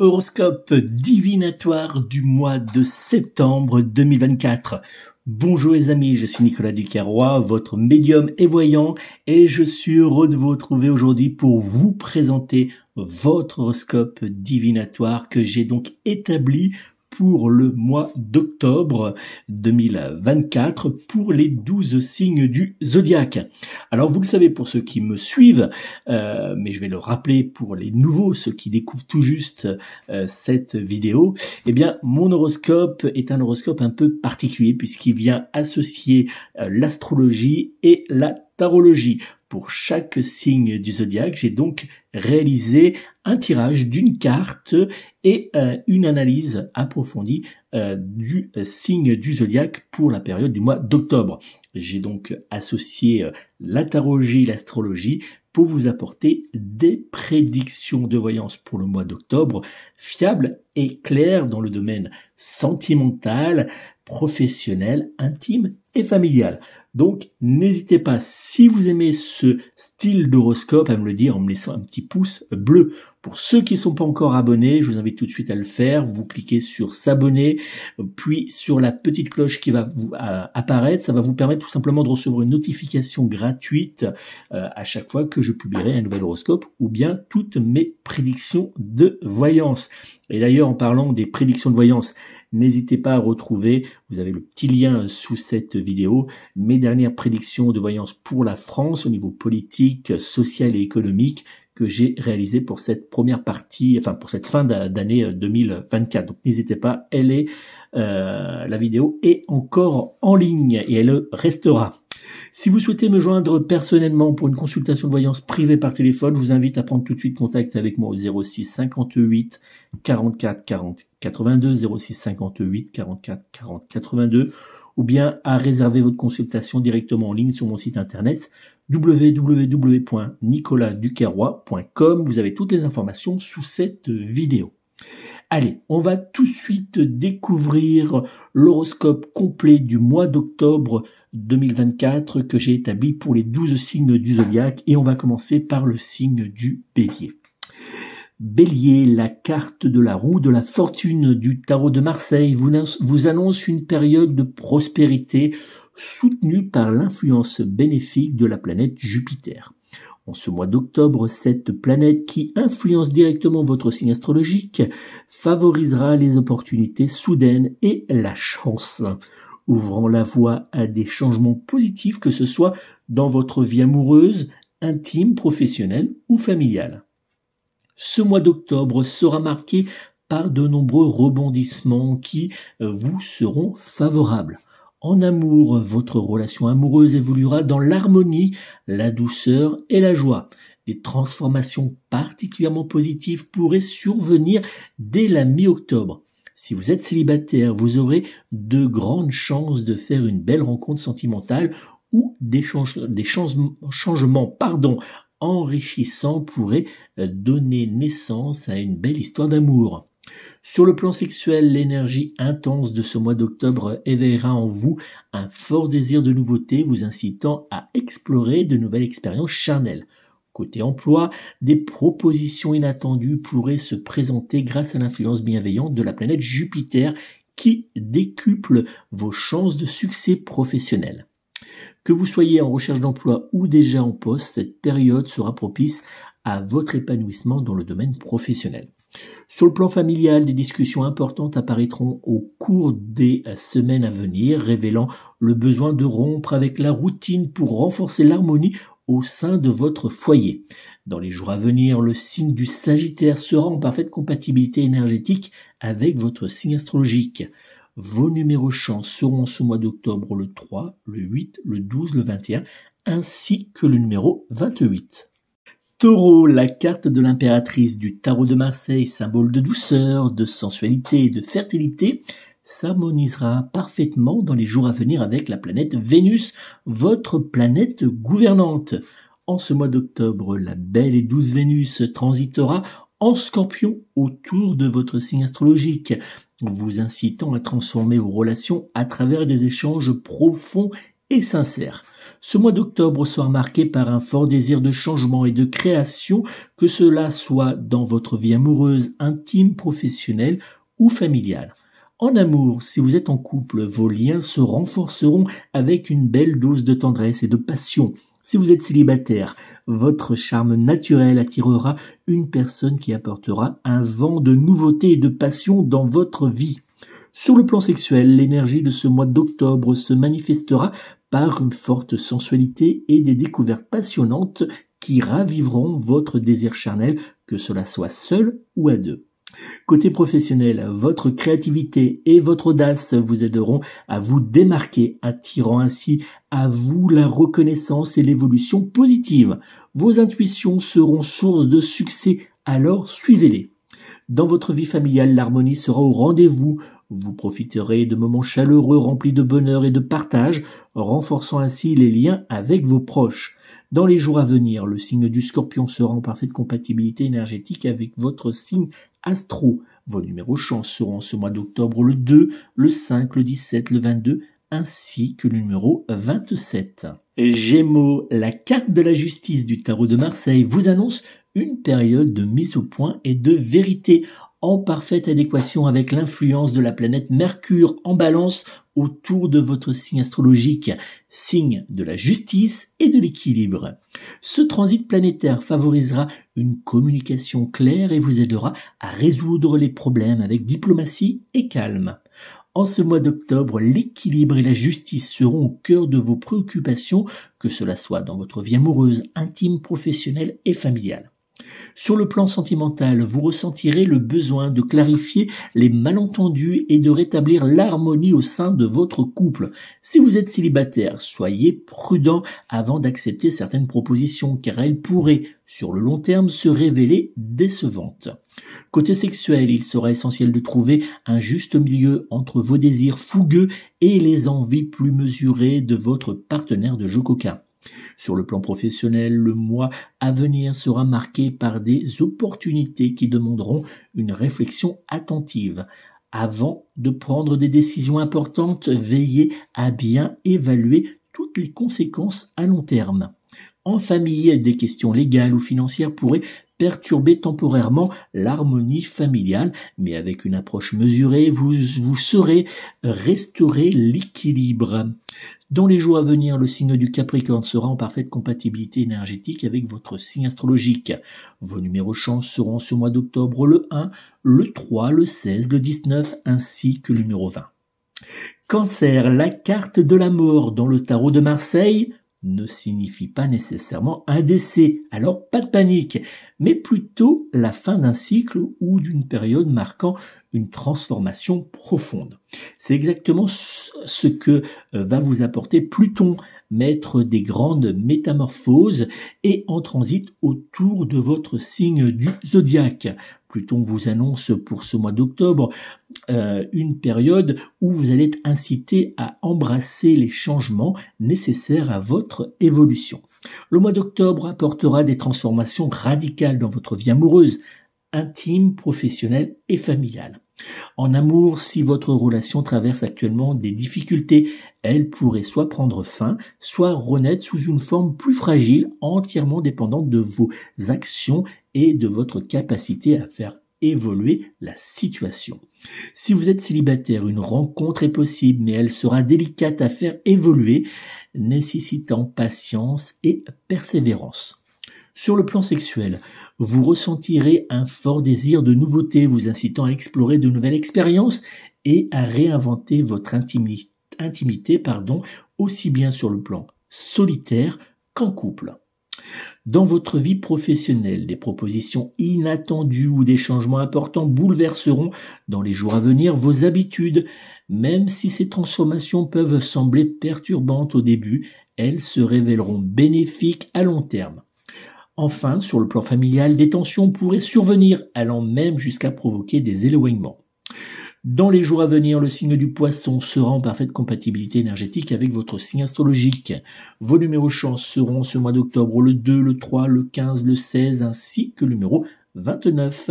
Horoscope divinatoire du mois de septembre 2024. Bonjour les amis, je suis Nicolas Ducarrois, votre médium et voyant, et je suis heureux de vous retrouver aujourd'hui pour vous présenter votre horoscope divinatoire que j'ai donc établi pour le mois d'octobre 2024 pour les 12 signes du zodiaque. Alors vous le savez pour ceux qui me suivent, mais je vais le rappeler pour les nouveaux, ceux qui découvrent tout juste cette vidéo, eh bien mon horoscope est un horoscope un peu particulier puisqu'il vient associer l'astrologie et la tarologie. Pour chaque signe du zodiaque, j'ai donc réalisé un tirage d'une carte et une analyse approfondie du signe du zodiaque pour la période du mois d'octobre. J'ai donc associé la tarologie, l'astrologie pour vous apporter des prédictions de voyance pour le mois d'octobre fiables et claires dans le domaine sentimental, professionnel, intime et familial. Donc, n'hésitez pas, si vous aimez ce style d'horoscope, à me le dire en me laissant un petit pouce bleu. Pour ceux qui ne sont pas encore abonnés, je vous invite tout de suite à le faire. Vous cliquez sur s'abonner, puis sur la petite cloche qui va vous apparaître. Ça va vous permettre tout simplement de recevoir une notification gratuite à chaque fois que je publierai un nouvel horoscope ou bien toutes mes prédictions de voyance. Et d'ailleurs, en parlant des prédictions de voyance, n'hésitez pas à retrouver, vous avez le petit lien sous cette vidéo, mes dernières prédictions de voyance pour la France au niveau politique, social et économique que j'ai réalisé pour cette première partie, enfin pour cette fin d'année 2024. Donc n'hésitez pas, la vidéo est encore en ligne et elle restera. Si vous souhaitez me joindre personnellement pour une consultation de voyance privée par téléphone, je vous invite à prendre tout de suite contact avec moi au 06 58 44 40 82, 06 58 44 40 82, ou bien à réserver votre consultation directement en ligne sur mon site internet www.nicolasducarrois.com. Vous avez toutes les informations sous cette vidéo. Allez, on va tout de suite découvrir l'horoscope complet du mois d'octobre 2024 que j'ai établi pour les 12 signes du zodiaque et on va commencer par le signe du Bélier. Bélier, la carte de la roue de la fortune du tarot de Marseille vous annonce une période de prospérité soutenue par l'influence bénéfique de la planète Jupiter. En ce mois d'octobre, cette planète qui influence directement votre signe astrologique favorisera les opportunités soudaines et la chance, ouvrant la voie à des changements positifs que ce soit dans votre vie amoureuse, intime, professionnelle ou familiale. Ce mois d'octobre sera marqué par de nombreux rebondissements qui vous seront favorables. En amour, votre relation amoureuse évoluera dans l'harmonie, la douceur et la joie. Des transformations particulièrement positives pourraient survenir dès la mi-octobre. Si vous êtes célibataire, vous aurez de grandes chances de faire une belle rencontre sentimentale ou des changements enrichissants pourraient donner naissance à une belle histoire d'amour. Sur le plan sexuel, l'énergie intense de ce mois d'octobre éveillera en vous un fort désir de nouveauté, vous incitant à explorer de nouvelles expériences charnelles. Côté emploi, des propositions inattendues pourraient se présenter grâce à l'influence bienveillante de la planète Jupiter qui décuple vos chances de succès professionnel. Que vous soyez en recherche d'emploi ou déjà en poste, cette période sera propice à votre épanouissement dans le domaine professionnel. Sur le plan familial, des discussions importantes apparaîtront au cours des semaines à venir, révélant le besoin de rompre avec la routine pour renforcer l'harmonie au sein de votre foyer. Dans les jours à venir, le signe du Sagittaire sera en parfaite compatibilité énergétique avec votre signe astrologique. Vos numéros chance seront ce mois d'octobre le 3, le 8, le 12, le 21, ainsi que le numéro 28. Taureau, la carte de l'impératrice du tarot de Marseille, symbole de douceur, de sensualité et de fertilité, s'harmonisera parfaitement dans les jours à venir avec la planète Vénus, votre planète gouvernante. En ce mois d'octobre, la belle et douce Vénus transitera en Scorpion autour de votre signe astrologique, vous incitant à transformer vos relations à travers des échanges profonds et sincère. Ce mois d'octobre sera marqué par un fort désir de changement et de création, que cela soit dans votre vie amoureuse, intime, professionnelle ou familiale. En amour, si vous êtes en couple, vos liens se renforceront avec une belle dose de tendresse et de passion. Si vous êtes célibataire, votre charme naturel attirera une personne qui apportera un vent de nouveauté et de passion dans votre vie. Sur le plan sexuel, l'énergie de ce mois d'octobre se manifestera par une forte sensualité et des découvertes passionnantes qui raviveront votre désir charnel, que cela soit seul ou à deux. Côté professionnel, votre créativité et votre audace vous aideront à vous démarquer, attirant ainsi à vous la reconnaissance et l'évolution positive. Vos intuitions seront source de succès, alors suivez-les. Dans votre vie familiale, l'harmonie sera au rendez-vous. Vous profiterez de moments chaleureux remplis de bonheur et de partage, renforçant ainsi les liens avec vos proches. Dans les jours à venir, le signe du Scorpion sera en parfaite compatibilité énergétique avec votre signe astro. Vos numéros chance seront ce mois d'octobre le 2, le 5, le 17, le 22, ainsi que le numéro 27. Gémeaux, la carte de la justice du tarot de Marseille vous annonce une période de mise au point et de vérité, en parfaite adéquation avec l'influence de la planète Mercure en balance autour de votre signe astrologique, signe de la justice et de l'équilibre. Ce transit planétaire favorisera une communication claire et vous aidera à résoudre les problèmes avec diplomatie et calme. En ce mois d'octobre, l'équilibre et la justice seront au cœur de vos préoccupations, que cela soit dans votre vie amoureuse, intime, professionnelle et familiale. Sur le plan sentimental, vous ressentirez le besoin de clarifier les malentendus et de rétablir l'harmonie au sein de votre couple. Si vous êtes célibataire, soyez prudent avant d'accepter certaines propositions, car elles pourraient, sur le long terme, se révéler décevantes. Côté sexuel, il sera essentiel de trouver un juste milieu entre vos désirs fougueux et les envies plus mesurées de votre partenaire de jeu coquin. Sur le plan professionnel, le mois à venir sera marqué par des opportunités qui demanderont une réflexion attentive. Avant de prendre des décisions importantes, veillez à bien évaluer toutes les conséquences à long terme. En famille, des questions légales ou financières pourraient perturber temporairement l'harmonie familiale, mais avec une approche mesurée, vous saurez restaurer l'équilibre. Dans les jours à venir, le signe du Capricorne sera en parfaite compatibilité énergétique avec votre signe astrologique. Vos numéros chance seront ce mois d'octobre le 1, le 3, le 16, le 19 ainsi que le numéro 20. Cancer, la carte de la mort dans le tarot de Marseille ne signifie pas nécessairement un décès, alors pas de panique, mais plutôt la fin d'un cycle ou d'une période marquant une transformation profonde. C'est exactement ce que va vous apporter Pluton, maître des grandes métamorphoses et en transit autour de votre signe du zodiaque. Pluton vous annonce pour ce mois d'octobre une période où vous allez être incité à embrasser les changements nécessaires à votre évolution. Le mois d'octobre apportera des transformations radicales dans votre vie amoureuse, intime, professionnelle et familiale. En amour, si votre relation traverse actuellement des difficultés, elle pourrait soit prendre fin, soit renaître sous une forme plus fragile, entièrement dépendante de vos actions et de votre capacité à faire évoluer la situation. Si vous êtes célibataire, une rencontre est possible, mais elle sera délicate à faire évoluer, nécessitant patience et persévérance. Sur le plan sexuel, vous ressentirez un fort désir de nouveauté, vous incitant à explorer de nouvelles expériences et à réinventer votre intimité, aussi bien sur le plan solitaire qu'en couple. Dans votre vie professionnelle, des propositions inattendues ou des changements importants bouleverseront dans les jours à venir vos habitudes. Même si ces transformations peuvent sembler perturbantes au début, elles se révéleront bénéfiques à long terme. Enfin, sur le plan familial, des tensions pourraient survenir, allant même jusqu'à provoquer des éloignements. Dans les jours à venir, le signe du Poisson sera en parfaite compatibilité énergétique avec votre signe astrologique. Vos numéros chance seront ce mois d'octobre le 2, le 3, le 15, le 16 ainsi que le numéro 29.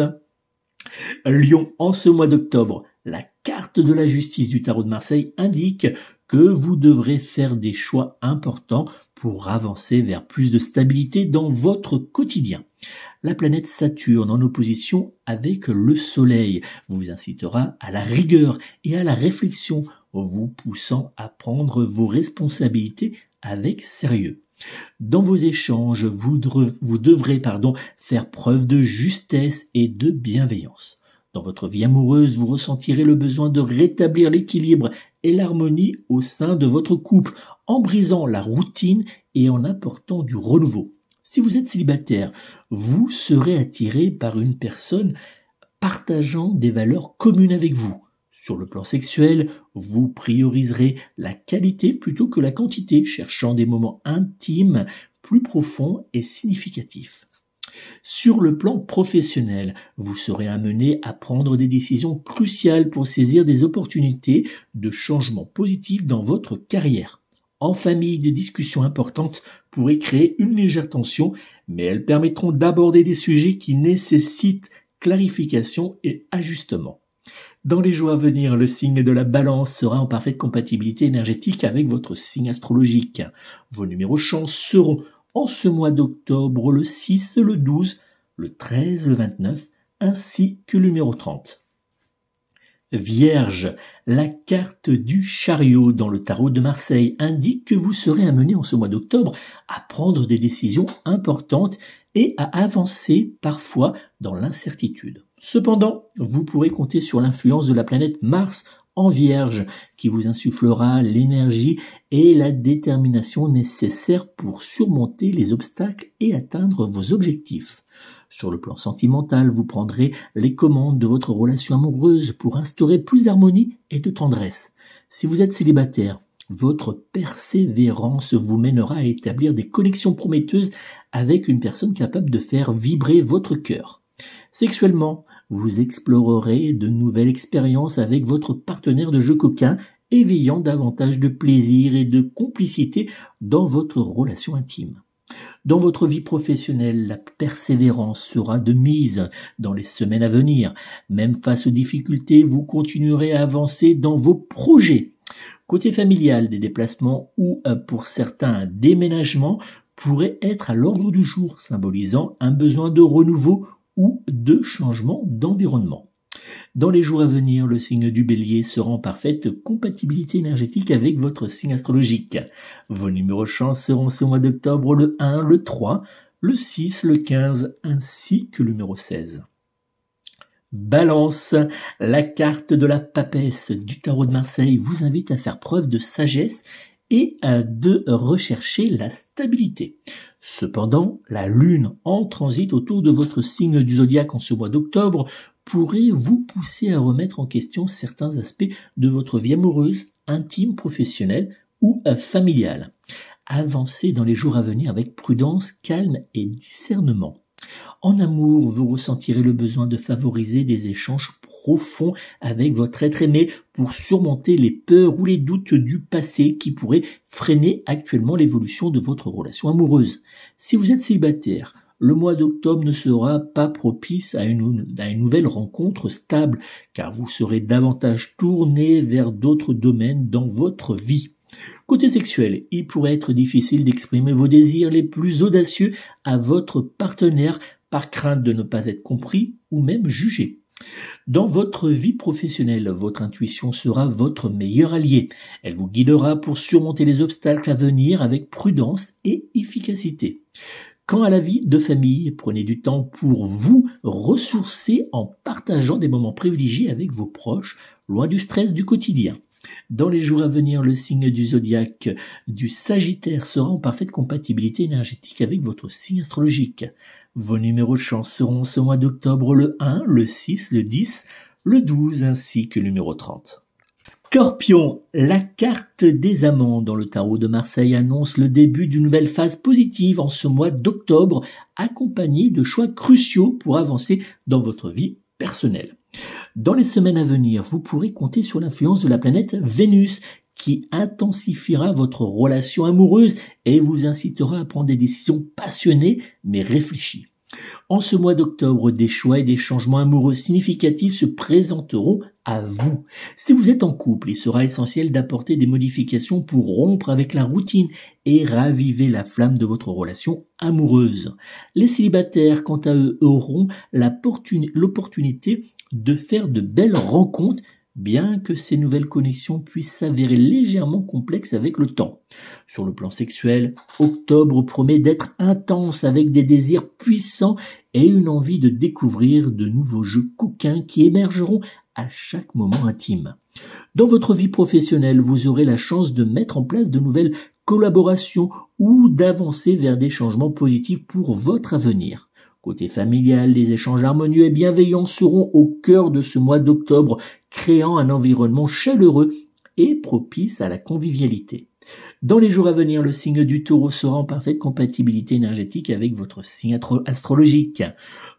Lion, en ce mois d'octobre, la carte de la justice du tarot de Marseille indique que vous devrez faire des choix importants pour avancer vers plus de stabilité dans votre quotidien. La planète Saturne en opposition avec le Soleil vous incitera à la rigueur et à la réflexion, vous poussant à prendre vos responsabilités avec sérieux. Dans vos échanges, vous devrez faire preuve de justesse et de bienveillance. Dans votre vie amoureuse, vous ressentirez le besoin de rétablir l'équilibre et l'harmonie au sein de votre couple, en brisant la routine et en apportant du renouveau. Si vous êtes célibataire, vous serez attiré par une personne partageant des valeurs communes avec vous. Sur le plan sexuel, vous prioriserez la qualité plutôt que la quantité, cherchant des moments intimes plus profonds et significatifs. Sur le plan professionnel, vous serez amené à prendre des décisions cruciales pour saisir des opportunités de changement positif dans votre carrière. En famille, des discussions importantes pourraient créer une légère tension, mais elles permettront d'aborder des sujets qui nécessitent clarification et ajustement. Dans les jours à venir, le signe de la Balance sera en parfaite compatibilité énergétique avec votre signe astrologique. Vos numéros chance seront en ce mois d'octobre le 6, le 12, le 13, le 29, ainsi que le numéro 30. Vierge, la carte du chariot dans le tarot de Marseille indique que vous serez amené en ce mois d'octobre à prendre des décisions importantes et à avancer parfois dans l'incertitude. Cependant, vous pourrez compter sur l'influence de la planète Mars en Vierge qui vous insufflera l'énergie et la détermination nécessaires pour surmonter les obstacles et atteindre vos objectifs. Sur le plan sentimental, vous prendrez les commandes de votre relation amoureuse pour instaurer plus d'harmonie et de tendresse. Si vous êtes célibataire, votre persévérance vous mènera à établir des connexions prometteuses avec une personne capable de faire vibrer votre cœur. Sexuellement, vous explorerez de nouvelles expériences avec votre partenaire de jeu coquin, éveillant davantage de plaisir et de complicité dans votre relation intime. Dans votre vie professionnelle, la persévérance sera de mise dans les semaines à venir. Même face aux difficultés, vous continuerez à avancer dans vos projets. Côté familial, des déplacements ou pour certains un déménagement pourraient être à l'ordre du jour, symbolisant un besoin de renouveau ou de changement d'environnement. Dans les jours à venir, le signe du Bélier sera en parfaite compatibilité énergétique avec votre signe astrologique. Vos numéros chance seront ce mois d'octobre le 1, le 3, le 6, le 15 ainsi que le numéro 16. Balance, la carte de la papesse du tarot de Marseille vous invite à faire preuve de sagesse et de rechercher la stabilité. Cependant, la lune en transit autour de votre signe du zodiaque en ce mois d'octobre pourrait vous pousser à remettre en question certains aspects de votre vie amoureuse, intime, professionnelle ou familiale. Avancez dans les jours à venir avec prudence, calme et discernement. En amour, vous ressentirez le besoin de favoriser des échanges profonds avec votre être aimé pour surmonter les peurs ou les doutes du passé qui pourraient freiner actuellement l'évolution de votre relation amoureuse. Si vous êtes célibataire, le mois d'octobre ne sera pas propice à une nouvelle rencontre stable, car vous serez davantage tourné vers d'autres domaines dans votre vie. Côté sexuel, il pourrait être difficile d'exprimer vos désirs les plus audacieux à votre partenaire par crainte de ne pas être compris ou même jugé. Dans votre vie professionnelle, votre intuition sera votre meilleur allié. Elle vous guidera pour surmonter les obstacles à venir avec prudence et efficacité. Quant à la vie de famille, prenez du temps pour vous ressourcer en partageant des moments privilégiés avec vos proches, loin du stress du quotidien. Dans les jours à venir, le signe du zodiaque du Sagittaire sera en parfaite compatibilité énergétique avec votre signe astrologique. Vos numéros de chance seront ce mois d'octobre le 1, le 6, le 10, le 12 ainsi que le numéro 30. Scorpion, la carte des amants dans le tarot de Marseille annonce le début d'une nouvelle phase positive en ce mois d'octobre, accompagnée de choix cruciaux pour avancer dans votre vie personnelle. Dans les semaines à venir, vous pourrez compter sur l'influence de la planète Vénus qui intensifiera votre relation amoureuse et vous incitera à prendre des décisions passionnées mais réfléchies. En ce mois d'octobre, des choix et des changements amoureux significatifs se présenteront à vous. Si vous êtes en couple, il sera essentiel d'apporter des modifications pour rompre avec la routine et raviver la flamme de votre relation amoureuse. Les célibataires, quant à eux, auront l'opportunité de faire de belles rencontres, bien que ces nouvelles connexions puissent s'avérer légèrement complexes avec le temps. Sur le plan sexuel, octobre promet d'être intense avec des désirs puissants et une envie de découvrir de nouveaux jeux coquins qui émergeront à chaque moment intime. Dans votre vie professionnelle, vous aurez la chance de mettre en place de nouvelles collaborations ou d'avancer vers des changements positifs pour votre avenir. Côté familial, les échanges harmonieux et bienveillants seront au cœur de ce mois d'octobre, créant un environnement chaleureux et propice à la convivialité. Dans les jours à venir, le signe du Taureau sera en parfaite compatibilité énergétique avec votre signe astrologique.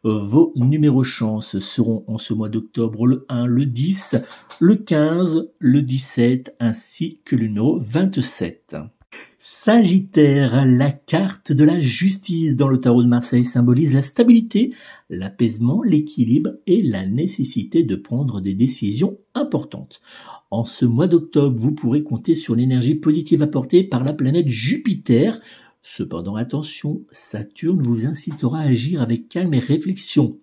Vos numéros chance seront en ce mois d'octobre le 1, le 10, le 15, le 17 ainsi que le numéro 27. Sagittaire, la carte de la justice dans le tarot de Marseille symbolise la stabilité, l'apaisement, l'équilibre et la nécessité de prendre des décisions importantes. En ce mois d'octobre, vous pourrez compter sur l'énergie positive apportée par la planète Jupiter. Cependant, attention, Saturne vous incitera à agir avec calme et réflexion.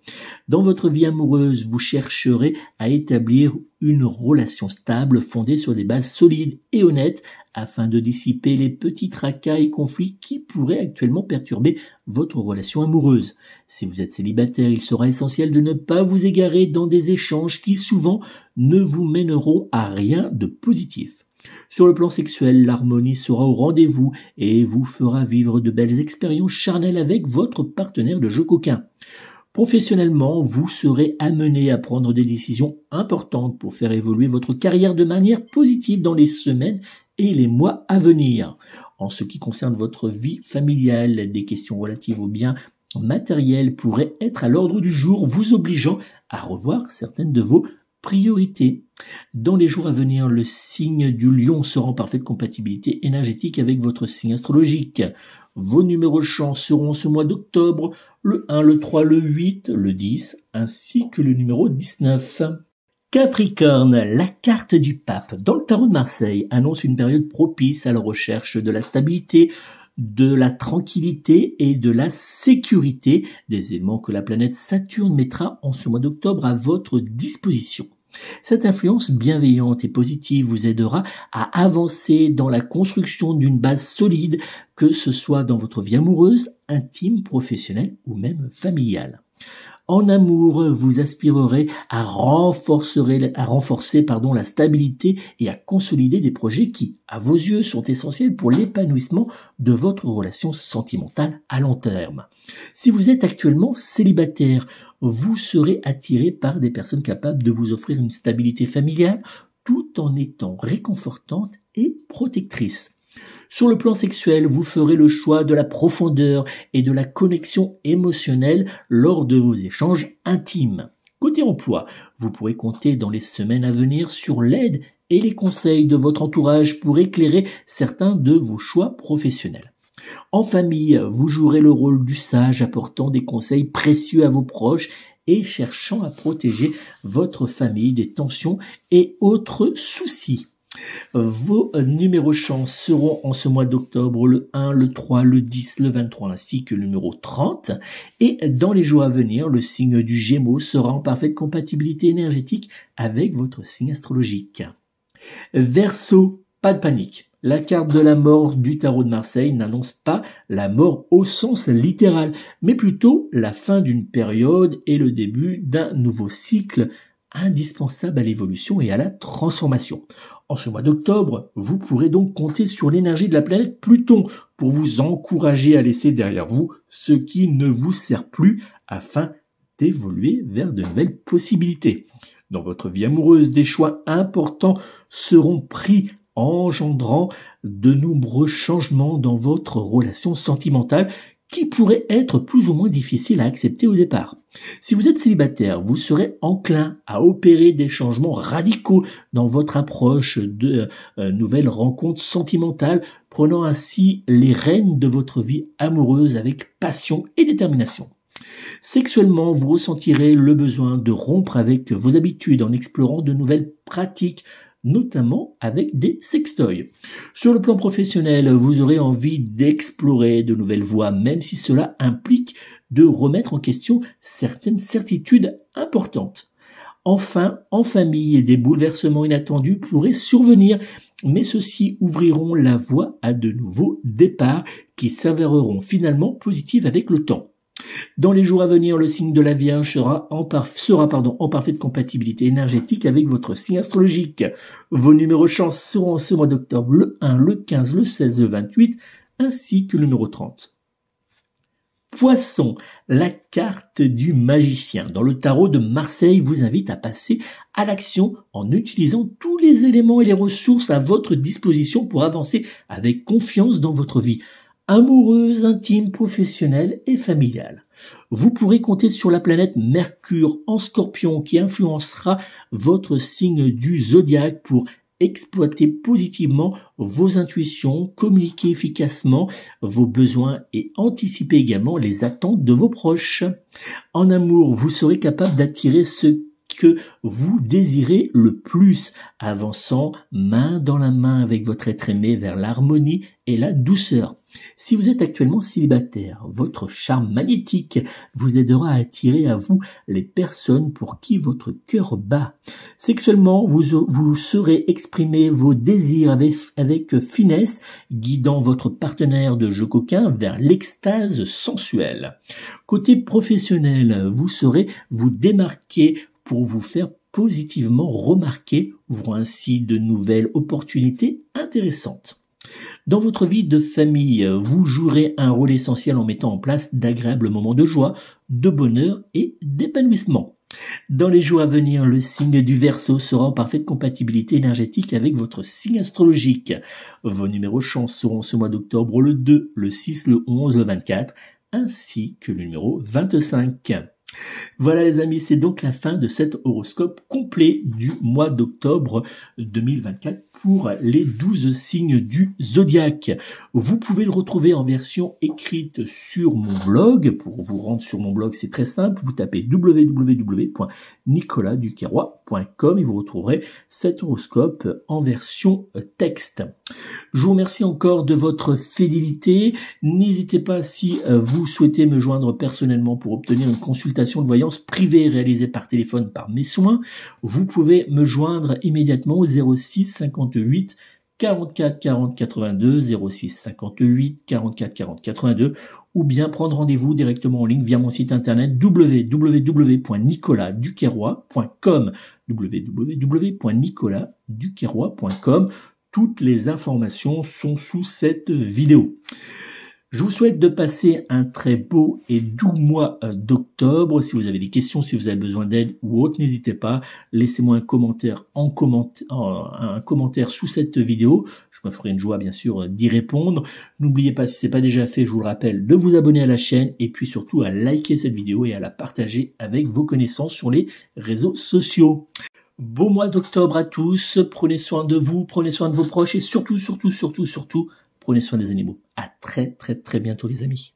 Dans votre vie amoureuse, vous chercherez à établir une relation stable fondée sur des bases solides et honnêtes afin de dissiper les petits tracas et conflits qui pourraient actuellement perturber votre relation amoureuse. Si vous êtes célibataire, il sera essentiel de ne pas vous égarer dans des échanges qui souvent ne vous mèneront à rien de positif. Sur le plan sexuel, l'harmonie sera au rendez-vous et vous fera vivre de belles expériences charnelles avec votre partenaire de jeu coquin. Professionnellement, vous serez amené à prendre des décisions importantes pour faire évoluer votre carrière de manière positive dans les semaines et les mois à venir. En ce qui concerne votre vie familiale, des questions relatives aux biens matériels pourraient être à l'ordre du jour, vous obligeant à revoir certaines de vos priorités. Dans les jours à venir, le signe du Lion sera en parfaite compatibilité énergétique avec votre signe astrologique. Vos numéros de chance seront ce mois d'octobre le 1, le 3, le 8, le 10 ainsi que le numéro 19. Capricorne, la carte du pape dans le tarot de Marseille annonce une période propice à la recherche de la stabilité, de la tranquillité et de la sécurité, des éléments que la planète Saturne mettra en ce mois d'octobre à votre disposition. Cette influence bienveillante et positive vous aidera à avancer dans la construction d'une base solide, que ce soit dans votre vie amoureuse, intime, professionnelle ou même familiale. En amour, vous aspirerez à renforcer la stabilité et à consolider des projets qui, à vos yeux, sont essentiels pour l'épanouissement de votre relation sentimentale à long terme. Si vous êtes actuellement célibataire, vous serez attiré par des personnes capables de vous offrir une stabilité familiale tout en étant réconfortantes et protectrices. Sur le plan sexuel, vous ferez le choix de la profondeur et de la connexion émotionnelle lors de vos échanges intimes. Côté emploi, vous pourrez compter dans les semaines à venir sur l'aide et les conseils de votre entourage pour éclairer certains de vos choix professionnels. En famille, vous jouerez le rôle du sage, apportant des conseils précieux à vos proches et cherchant à protéger votre famille des tensions et autres soucis. Vos numéros chance seront en ce mois d'octobre le 1, le 3, le 10, le 23 ainsi que le numéro 30. Et dans les jours à venir, le signe du Gémeaux sera en parfaite compatibilité énergétique avec votre signe astrologique. Verseau, pas de panique. La carte de la mort du tarot de Marseille n'annonce pas la mort au sens littéral, mais plutôt la fin d'une période et le début d'un nouveau cycle indispensable à l'évolution et à la transformation. En ce mois d'octobre, vous pourrez donc compter sur l'énergie de la planète Pluton pour vous encourager à laisser derrière vous ce qui ne vous sert plus afin d'évoluer vers de nouvelles possibilités. Dans votre vie amoureuse, des choix importants seront pris engendrant de nombreux changements dans votre relation sentimentale qui pourraient être plus ou moins difficiles à accepter au départ. Si vous êtes célibataire, vous serez enclin à opérer des changements radicaux dans votre approche de nouvelles rencontres sentimentales, prenant ainsi les rênes de votre vie amoureuse avec passion et détermination. Sexuellement, vous ressentirez le besoin de rompre avec vos habitudes en explorant de nouvelles pratiques, notamment avec des sextoys. Sur le plan professionnel, vous aurez envie d'explorer de nouvelles voies, même si cela implique de remettre en question certaines certitudes importantes. Enfin, en famille, des bouleversements inattendus pourraient survenir, mais ceux-ci ouvriront la voie à de nouveaux départs qui s'avéreront finalement positifs avec le temps. Dans les jours à venir, le signe de la Vierge sera en parfaite compatibilité énergétique avec votre signe astrologique. Vos numéros chance seront en ce mois d'octobre le 1, le 15, le 16, le 28, ainsi que le numéro 30. Poisson, la carte du magicien dans le tarot de Marseille vous invite à passer à l'action en utilisant tous les éléments et les ressources à votre disposition pour avancer avec confiance dans votre vie amoureuse, intime, professionnelle et familiale. Vous pourrez compter sur la planète Mercure en Scorpion qui influencera votre signe du zodiaque pour exploiter positivement vos intuitions, communiquer efficacement vos besoins et anticiper également les attentes de vos proches. En amour, vous serez capable d'attirer ce que vous désirez le plus, avançant main dans la main avec votre être aimé vers l'harmonie et la douceur. Si vous êtes actuellement célibataire, votre charme magnétique vous aidera à attirer à vous les personnes pour qui votre cœur bat. Sexuellement, vous saurez exprimer vos désirs avec finesse, guidant votre partenaire de jeu coquin vers l'extase sensuelle. Côté professionnel, vous saurez vous démarquer pour vous faire positivement remarquer, ouvrant ainsi de nouvelles opportunités intéressantes. Dans votre vie de famille, vous jouerez un rôle essentiel en mettant en place d'agréables moments de joie, de bonheur et d'épanouissement. Dans les jours à venir, le signe du Verseau sera en parfaite compatibilité énergétique avec votre signe astrologique. Vos numéros chance seront ce mois d'octobre le 2, le 6, le 11, le 24, ainsi que le numéro 25. Voilà les amis, c'est donc la fin de cet horoscope complet du mois d'octobre 2024 pour les 12 signes du zodiaque. Vous pouvez le retrouver en version écrite sur mon blog. Pour vous rendre sur mon blog, c'est très simple. Vous tapez www.nicolasduquerrois.com et vous retrouverez cet horoscope en version texte. Je vous remercie encore de votre fidélité. N'hésitez pas si vous souhaitez me joindre personnellement pour obtenir une consultation de voyance privée réalisée par téléphone par mes soins. Vous pouvez me joindre immédiatement au 06 58 44 40 82, 06 58 44 40 82, ou bien prendre rendez-vous directement en ligne via mon site internet www.nicolasduquerrois.com, www.nicolasduquerrois.com. Toutes les informations sont sous cette vidéo. Je vous souhaite de passer un très beau et doux mois d'octobre. Si vous avez des questions, si vous avez besoin d'aide ou autre, n'hésitez pas. Laissez-moi un commentaire sous cette vidéo. Je me ferai une joie, bien sûr, d'y répondre. N'oubliez pas, si ce n'est pas déjà fait, je vous le rappelle, de vous abonner à la chaîne et puis surtout à liker cette vidéo et à la partager avec vos connaissances sur les réseaux sociaux. Bon mois d'octobre à tous. Prenez soin de vous, prenez soin de vos proches et surtout, prenez soin des animaux. À très bientôt les amis.